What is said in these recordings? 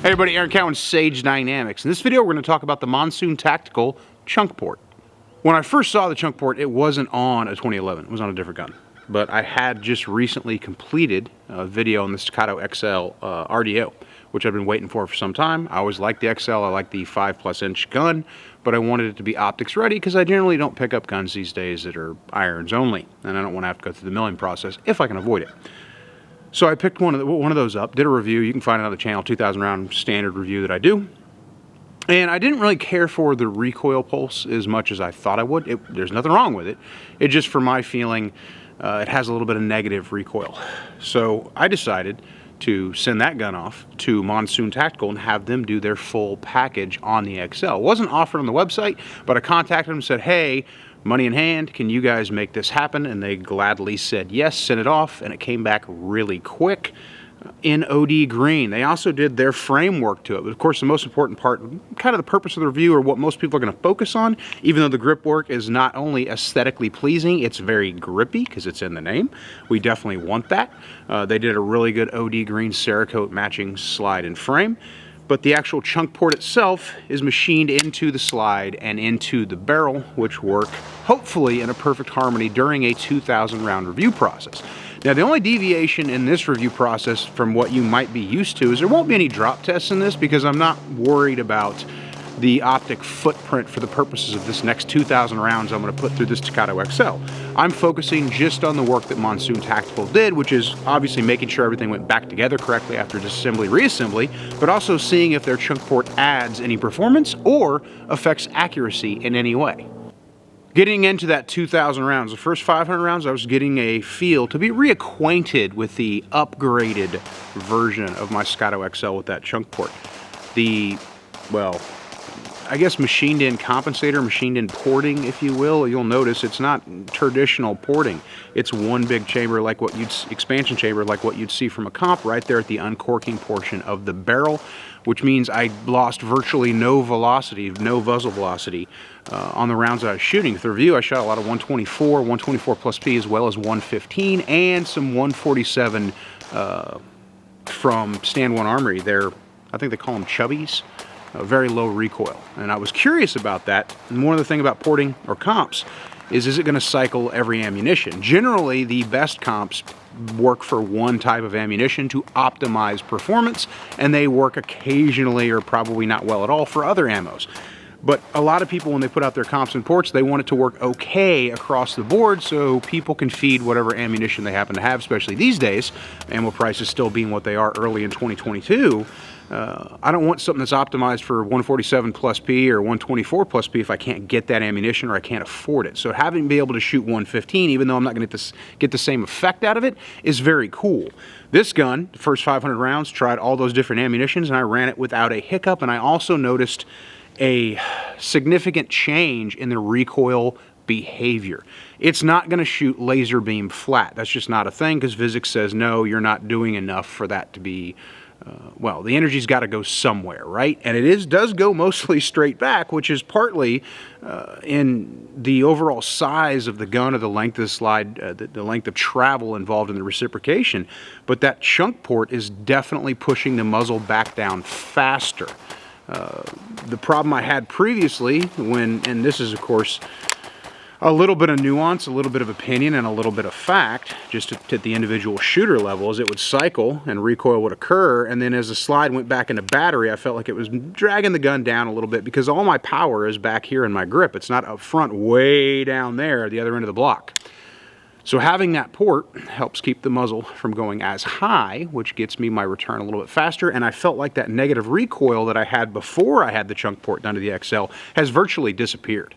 Hey everybody, Aaron Cowan, Sage Dynamics. In this video, we're going to talk about the Monsoon Tactical chunk port. When I first saw the chunk port, it wasn't on a 2011. It was on a different gun. But I had just recently completed a video on the Stacatto XL RDO, which I've been waiting for some time. I always liked the XL. I like the 5+ inch gun, but I wanted it to be optics ready because I generally don't pick up guns these days that are irons only, and I don't want to have to go through the milling process if I can avoid it. So I picked one of those up, did a review. You can find it on the channel, 2,000 round standard review that I do. And I didn't really care for the recoil pulse as much as I thought I would. There's nothing wrong with it. It just, for my feeling, it has a little bit of negative recoil. So I decided to send that gun off to Monsoon Tactical and have them do their full package on the XL. It wasn't offered on the website, but I contacted them and said, hey, money in hand, can you guys make this happen? And they gladly said yes, sent it off, and it came back really quick in OD green. They also did their framework to it. But of course, the most important part, kind of the purpose of the review, or what most people are going to focus on, even though the grip work is not only aesthetically pleasing, it's very grippy because it's in the name. We definitely want that. They did a really good OD green Cerakote matching slide and frame. But the actual chunk port itself is machined into the slide and into the barrel, which work hopefully in a perfect harmony during a 2,000 round review process. Now, the only deviation in this review process from what you might be used to is there won't be any drop tests in this because I'm not worried about the optic footprint for the purposes of this next 2,000 rounds I'm going to put through this Stacatto XL. I'm focusing just on the work that Monsoon Tactical did, which is obviously making sure everything went back together correctly after disassembly, reassembly, but also seeing if their chunk port adds any performance or affects accuracy in any way. Getting into that 2,000 rounds, the first 500 rounds, I was getting a feel to be reacquainted with the upgraded version of my Stacatto XL with that chunk port. Well, I guess machined in compensator, machined in porting, if you will. You'll notice it's not traditional porting. It's one big chamber like what expansion chamber like what you'd see from a comp right there at the uncorking portion of the barrel, which means I lost virtually no velocity, no muzzle velocity on the rounds that I was shooting. With the review, I shot a lot of 124 plus P, as well as 115 and some 147 from Stand 1 Armory. I think they call them chubbies. Very low recoil, and I was curious about that. And one of the things about porting or comps is it going to cycle every ammunition? Generally, the best comps work for one type of ammunition to optimize performance, and they work occasionally or probably not well at all for other ammos. But a lot of people, when they put out their comps and ports, they want it to work okay across the board so people can feed whatever ammunition they happen to have, especially these days, ammo prices still being what they are early in 2022. I don't want something that's optimized for 147 plus P or 124 plus P if I can't get that ammunition or I can't afford it. So having to be able to shoot 115, even though I'm not going to get the same effect out of it, is very cool. This gun, the first 500 rounds, tried all those different ammunitions, and I ran it without a hiccup, and I also noticed a significant change in the recoil behavior. It's not going to shoot laser beam flat. That's just not a thing because physics says no, you're not doing enough for that to be well, the energy's got to go somewhere, right? And it does go mostly straight back, which is partly in the overall size of the gun or the length of the slide, the length of travel involved in the reciprocation. But that chunk port is definitely pushing the muzzle back down faster. The problem I had previously and this is, of course, a little bit of nuance, a little bit of opinion, and a little bit of fact, just at the individual shooter level, is it would cycle and recoil would occur, and then as the slide went back into battery, I felt like it was dragging the gun down a little bit because all my power is back here in my grip. It's not up front way down there at the other end of the block. So having that port helps keep the muzzle from going as high, which gets me my return a little bit faster, and I felt like that negative recoil that I had before I had the chunk port done to the XL has virtually disappeared.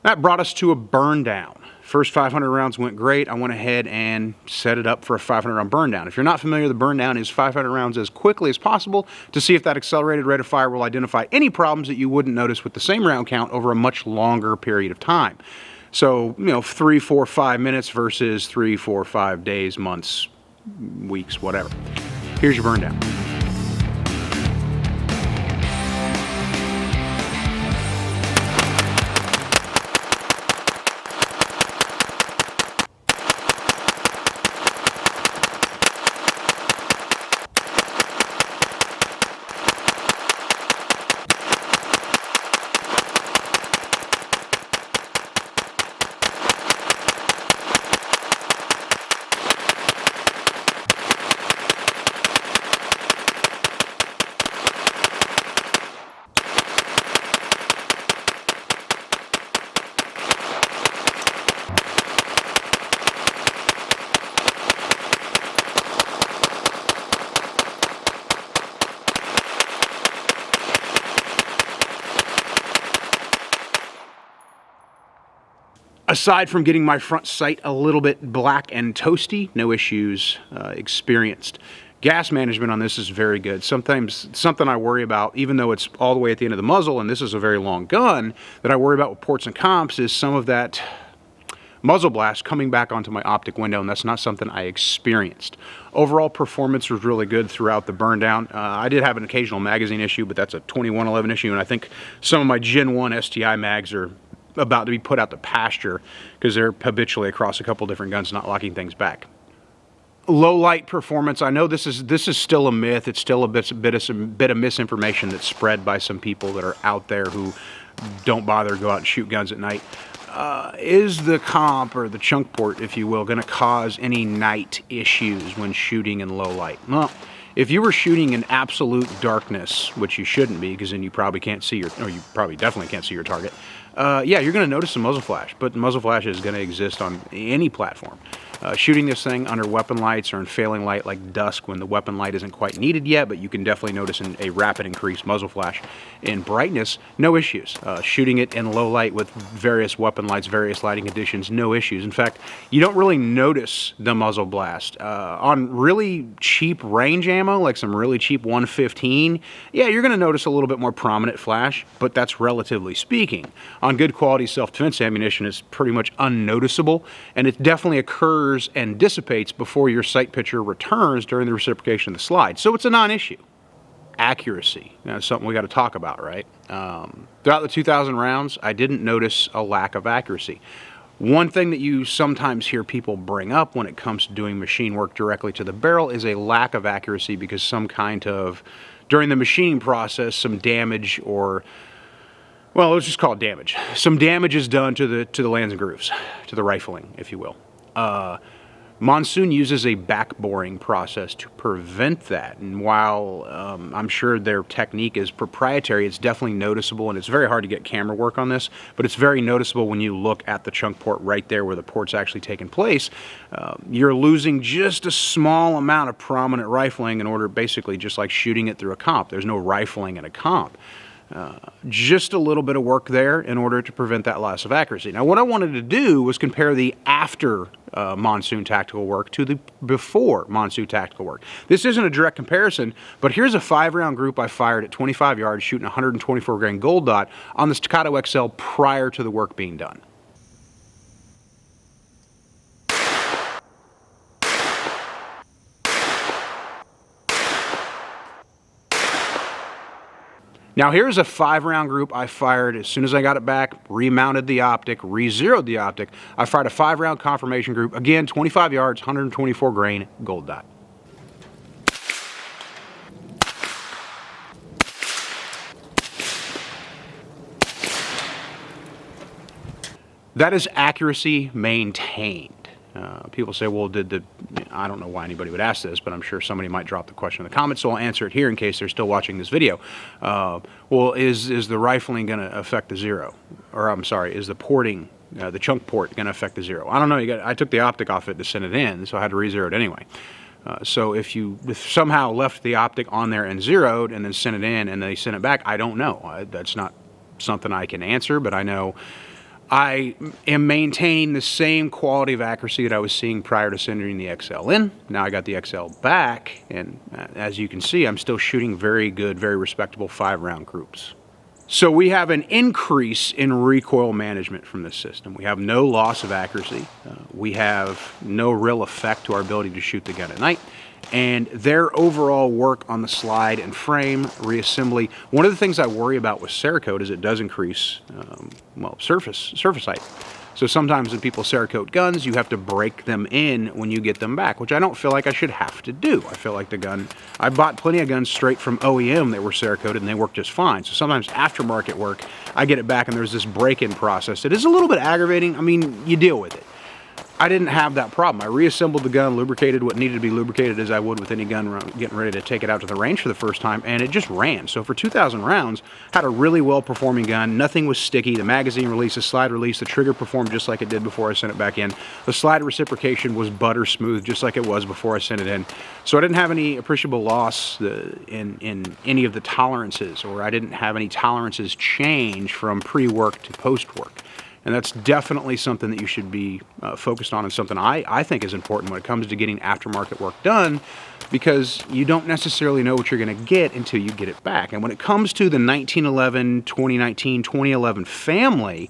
That brought us to a burn down. First 500 rounds went great. I went ahead and set it up for a 500 round burn down. If you're not familiar, the burn down is 500 rounds as quickly as possible to see if that accelerated rate of fire will identify any problems that you wouldn't notice with the same round count over a much longer period of time. So, 3, 4, 5 minutes versus 3, 4, 5 days, months, weeks, whatever. Here's your burn down. Aside from getting my front sight a little bit black and toasty, no issues experienced. Gas management on this is very good. Sometimes something I worry about, even though it's all the way at the end of the muzzle and this is a very long gun, that I worry about with ports and comps is some of that muzzle blast coming back onto my optic window, and that's not something I experienced. Overall performance was really good throughout the burn down. I did have an occasional magazine issue, but that's a 2111 issue, and I think some of my Gen 1 STI mags are about to be put out to pasture because they're habitually across a couple different guns not locking things back. Low light performance, I know this is still a myth. It's still a bit of misinformation that's spread by some people that are out there who don't bother to go out and shoot guns at night. Is the comp, or the chunk port, if you will, going to cause any night issues when shooting in low light? Well, if you were shooting in absolute darkness, which you shouldn't be, because then you probably can't see or you probably definitely can't see your target, yeah, you're going to notice some muzzle flash, but muzzle flash is going to exist on any platform. Shooting this thing under weapon lights or in failing light like dusk when the weapon light isn't quite needed yet, but you can definitely notice a rapid increase muzzle flash in brightness, no issues. Shooting it in low light with various weapon lights, various lighting conditions, no issues. In fact, you don't really notice the muzzle blast. On really cheap range ammo, like some really cheap 115, yeah, you're going to notice a little bit more prominent flash, but that's relatively speaking. On good quality self-defense ammunition, it's pretty much unnoticeable, and it definitely occurs and dissipates before your sight picture returns during the reciprocation of the slide. So it's a non-issue. Accuracy, that's something we got to talk about, right? Throughout the 2,000 rounds, I didn't notice a lack of accuracy. One thing that you sometimes hear people bring up when it comes to doing machine work directly to the barrel is a lack of accuracy because some kind of, during the machining process, some damage or, well, let's just call it damage. Some damage is done to the lands and grooves, to the rifling, if you will. Monsoon uses a back boring process to prevent that, and while I'm sure their technique is proprietary, it's definitely noticeable, and it's very hard to get camera work on this, but it's very noticeable when you look at the chunk port right there where the port's actually taking place. You're losing just a small amount of prominent rifling in order, basically just like shooting it through a comp. There's no rifling in a comp. Just a little bit of work there in order to prevent that loss of accuracy. Now, what I wanted to do was compare the after Monsoon tactical work to the before Monsoon tactical work. This isn't a direct comparison, but here's a 5-round group I fired at 25 yards shooting 124 grain gold dot on the Stacatto XL prior to the work being done. Now here's a 5-round group I fired as soon as I got it back, remounted the optic, re-zeroed the optic. I fired a 5-round confirmation group, again 25 yards, 124 grain gold dot. That is accuracy maintained. People say, well, I don't know why anybody would ask this, but I'm sure somebody might drop the question in the comments, so I'll answer it here in case they're still watching this video. Well, is the rifling going to affect the zero? Or I'm sorry, is the porting, the chunk port, going to affect the zero? I don't know. I took the optic off it to send it in, so I had to re-zero it anyway. So if somehow left the optic on there and zeroed and then sent it in and they sent it back, I don't know. That's not something I can answer, but I know I am maintaining the same quality of accuracy that I was seeing prior to sending the XL in. Now I got the XL back, and as you can see, I'm still shooting very good, very respectable 5-round groups. So we have an increase in recoil management from this system. We have no loss of accuracy. We have no real effect to our ability to shoot the gun at night. And their overall work on the slide and frame, reassembly. One of the things I worry about with Cerakote is it does increase, well, surface height. So sometimes when people Cerakote guns, you have to break them in when you get them back, which I don't feel like I should have to do. I feel like the gun, I bought plenty of guns straight from OEM that were Cerakoted and they work just fine. So sometimes aftermarket work, I get it back and there's this break-in process. It is a little bit aggravating. I mean, you deal with it. I didn't have that problem. I reassembled the gun, lubricated what needed to be lubricated as I would with any gun getting ready to take it out to the range for the first time, and it just ran. So for 2,000 rounds, had a really well-performing gun. Nothing was sticky. The magazine release, the slide release, the trigger performed just like it did before I sent it back in. The slide reciprocation was butter smooth, just like it was before I sent it in. So I didn't have any appreciable loss in any of the tolerances, or I didn't have any tolerances change from pre-work to post-work. And that's definitely something that you should be focused on, and something I think is important when it comes to getting aftermarket work done, because you don't necessarily know what you're going to get until you get it back. And when it comes to the 1911, 2019, 2011 family,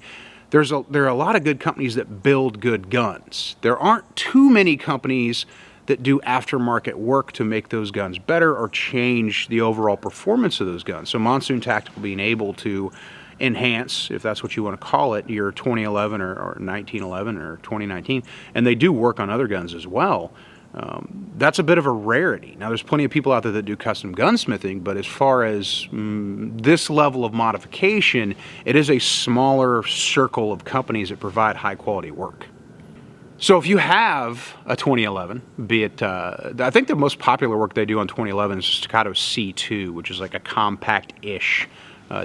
there are a lot of good companies that build good guns. There aren't too many companies that do aftermarket work to make those guns better or change the overall performance of those guns. So Monsoon Tactical being able to enhance, if that's what you want to call it, your 2011 or 1911 or 2019, and they do work on other guns as well. That's a bit of a rarity. Now, there's plenty of people out there that do custom gunsmithing, but as far as this level of modification, it is a smaller circle of companies that provide high quality work. So if you have a 2011, be it, I think the most popular work they do on 2011 is Stacatto C2, which is like a compact-ish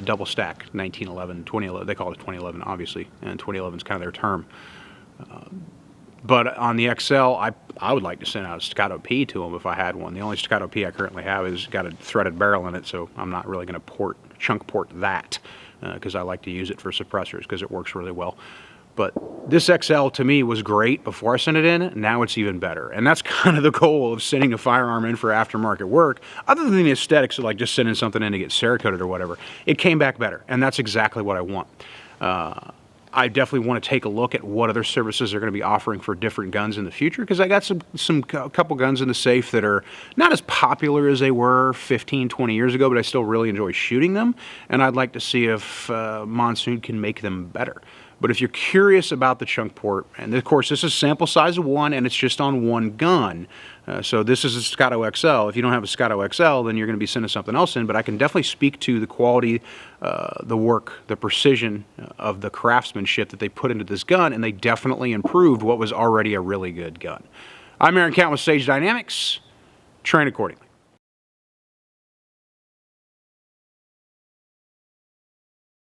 double stack 1911, 2011. They call it 2011, obviously, and 2011 is kind of their term. But on the XL, I would like to send out a Stacatto P to them if I had one. The only Stacatto P I currently have is got a threaded barrel in it, so I'm not really going to chunk port that, because I like to use it for suppressors because it works really well. But this XL to me was great before I sent it in. Now it's even better. And that's kind of the goal of sending a firearm in for aftermarket work. Other than the aesthetics of like just sending something in to get Cerakoted or whatever, it came back better. And that's exactly what I want. I definitely want to take a look at what other services they're going to be offering for different guns in the future, because I got a couple guns in the safe that are not as popular as they were 15, 20 years ago, but I still really enjoy shooting them. And I'd like to see if Monsoon can make them better. But if you're curious about the chunk port, and of course this is sample size of 1 and it's just on 1 gun, so this is a Stacatto XL. If you don't have a Stacatto XL, then you're going to be sending something else in, but I can definitely speak to the quality, the work, the precision of the craftsmanship that they put into this gun, and they definitely improved what was already a really good gun. I'm Aaron Count with Sage Dynamics. Train accordingly.